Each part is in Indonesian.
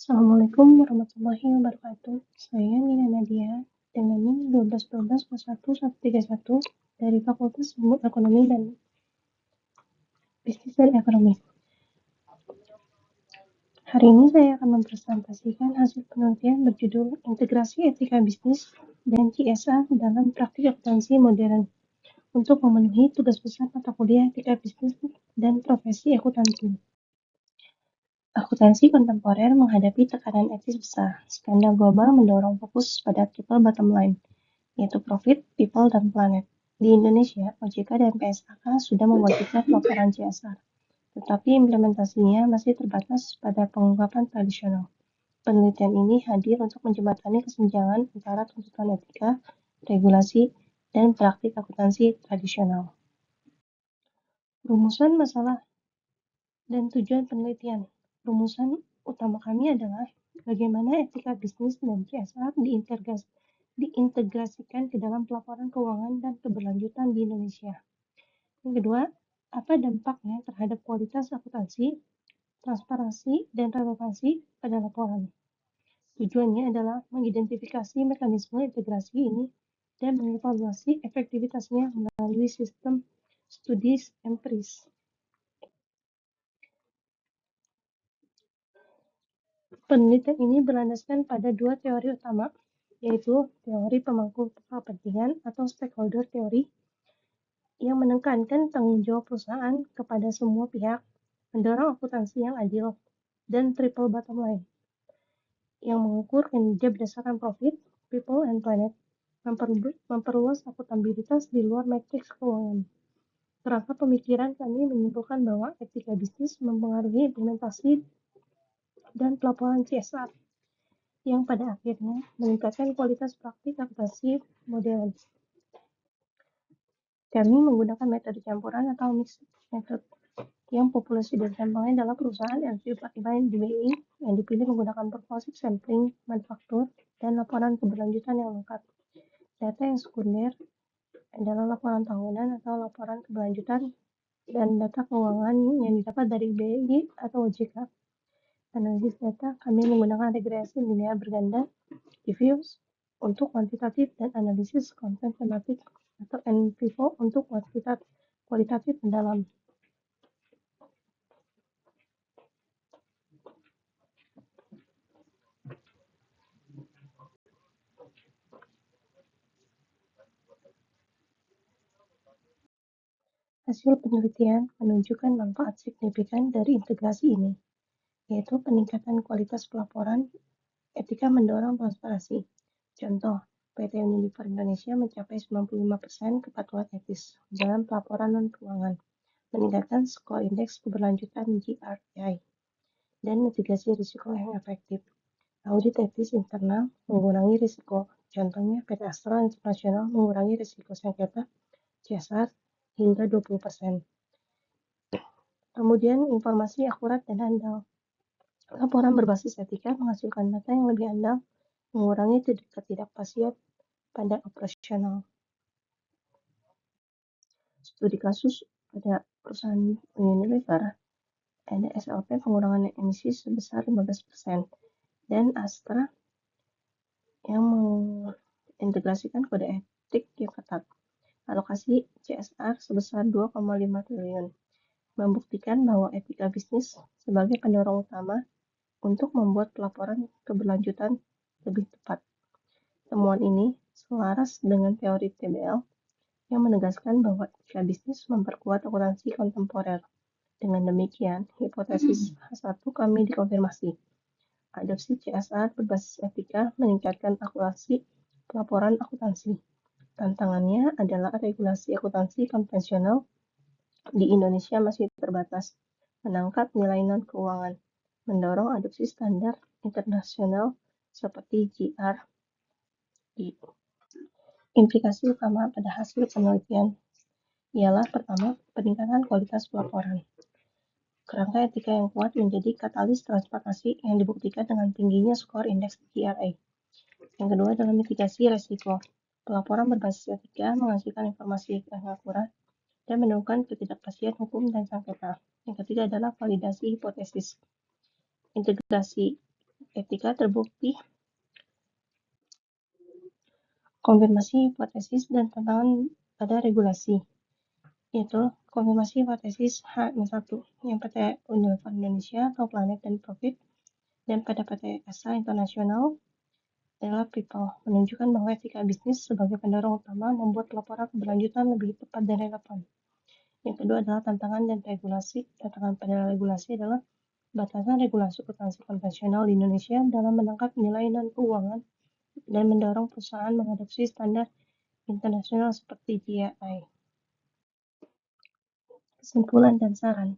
Assalamualaikum warahmatullahi wabarakatuh. Saya Nina Nadia dengan NIM 12124131 dari Fakultas Ilmu Ekonomi dan Bisnis dan Ekonomi. Hari ini saya akan mempresentasikan hasil penelitian berjudul Integrasi Etika Bisnis dan CSR dalam Praktik Akuntansi Modern untuk memenuhi tugas besar mata kuliah Etika Bisnis dan Profesi Akuntansi. Akuntansi kontemporer menghadapi tekanan etis besar. Skandal global mendorong fokus pada triple bottom line, yaitu profit, people, dan planet. Di Indonesia, OJK dan PSAK sudah mewajibkan laporan CSR, tetapi implementasinya masih terbatas pada pengungkapan tradisional. Penelitian ini hadir untuk menjembatani kesenjangan antara tuntutan etika, regulasi, dan praktik akuntansi tradisional. Rumusan masalah dan tujuan penelitian. Rumusan utama kami adalah bagaimana etika bisnis dan CSR diintegrasikan ke dalam pelaporan keuangan dan keberlanjutan di Indonesia. Yang kedua, apa dampaknya terhadap kualitas akuntansi, transparansi, dan relevansi pada laporan. Tujuannya adalah mengidentifikasi mekanisme integrasi ini dan mengevaluasi efektivitasnya melalui sistem studi empiris. Penelitian ini berlandaskan pada dua teori utama, yaitu teori pemangku kepentingan atau stakeholder theory yang menekankan tanggung jawab perusahaan kepada semua pihak, mendorong akuntansi yang adil, dan triple bottom line yang mengukur kinerja berdasarkan profit, people, and planet, memperluas akuntabilitas di luar matriks keuangan. Kerangka pemikiran kami menyimpulkan bahwa etika bisnis mempengaruhi implementasi dan pelaporan CSR yang pada akhirnya meningkatkan kualitas praktik akuntansi modern. Kami menggunakan metode campuran atau mixed method yang populasi dari sampelnya adalah perusahaan LC49 di BI yang dipilih menggunakan pervasive sampling manufaktur dan laporan keberlanjutan yang lengkap. Data yang sekunder adalah laporan tahunan atau laporan keberlanjutan dan data keuangan yang didapat dari BI atau OJK. Analisis data kami menggunakan regresi linear berganda, diffuse untuk kuantitatif dan analisis konten tematik atau NPIVO untuk kualitatif mendalam. Hasil penelitian menunjukkan manfaat signifikan dari integrasi ini, yaitu peningkatan kualitas pelaporan, etika mendorong transparansi. Contoh, PT Unilever Indonesia mencapai 95% kepatuhan etis dalam pelaporan non-keuangan, meningkatkan skor indeks keberlanjutan GRI, dan mitigasi risiko yang efektif. Audit etis internal mengurangi risiko. Contohnya, PT Astra International mengurangi risiko sengketa CSR hingga 20%. Kemudian, informasi akurat dan handal. Laporan berbasis etika menghasilkan data yang lebih handal, mengurangi ketidakpastian pada operasional. Studi kasus pada perusahaan Unilever, ada SLP pengurangan emisi sebesar 15%, dan Astra yang mengintegrasikan kode etik yang ketat. Alokasi CSR sebesar 2,5 triliun, membuktikan bahwa etika bisnis sebagai pendorong utama untuk membuat pelaporan keberlanjutan lebih tepat. Temuan ini selaras dengan teori TBL yang menegaskan bahwa etika bisnis memperkuat akuntansi kontemporer. Dengan demikian, hipotesis H1 kami dikonfirmasi. Adopsi CSR berbasis etika meningkatkan akurasi pelaporan akuntansi. Tantangannya adalah regulasi akuntansi konvensional di Indonesia masih terbatas, menangkap nilai non-keuangan, mendorong adopsi standar internasional seperti GRI. Implikasi utama pada hasil penelitian ialah pertama, peningkatan kualitas pelaporan. Kerangka etika yang kuat menjadi katalis transparansi yang dibuktikan dengan tingginya skor indeks GRI. Yang kedua adalah mitigasi resiko. Pelaporan berbasis etika menghasilkan informasi yang akurat dan menemukan ketidakpastian hukum dan sengketa. Yang ketiga adalah validasi hipotesis. Integrasi etika terbukti, konfirmasi hipotesis dan tantangan pada regulasi, yaitu konfirmasi hipotesis H-1 yang PT Unilever Indonesia atau Planet dan Profit dan pada PT ESA Internasional adalah people, menunjukkan bahwa etika bisnis sebagai pendorong utama membuat laporan keberlanjutan lebih tepat dan relevan. Yang kedua adalah tantangan dan regulasi. Tantangan pada regulasi adalah batasan regulasi akuntansi konvensional di Indonesia dalam menangkap nilai non-keuangan dan mendorong perusahaan mengadopsi standar internasional seperti GRI. Kesimpulan dan saran.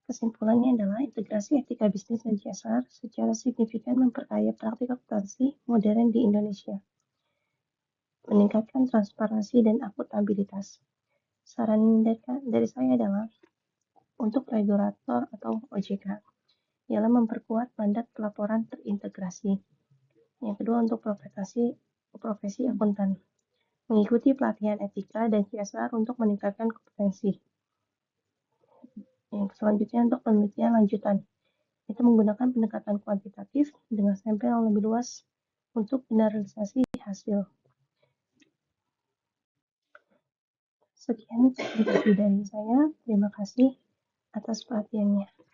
Kesimpulannya adalah integrasi etika bisnis dan CSR secara signifikan memperkaya praktik akuntansi modern di Indonesia, meningkatkan transparansi dan akuntabilitas. Saran dari saya adalah untuk regulator atau OJK ialah memperkuat mandat pelaporan terintegrasi. Yang kedua untuk profesi akuntan, mengikuti pelatihan etika dan CSR untuk meningkatkan kompetensi. Yang selanjutnya untuk penelitian lanjutan, itu menggunakan pendekatan kuantitatif dengan sampel yang lebih luas untuk generalisasi hasil. Sekian presentasi dari saya. Terima kasih atas perhatiannya.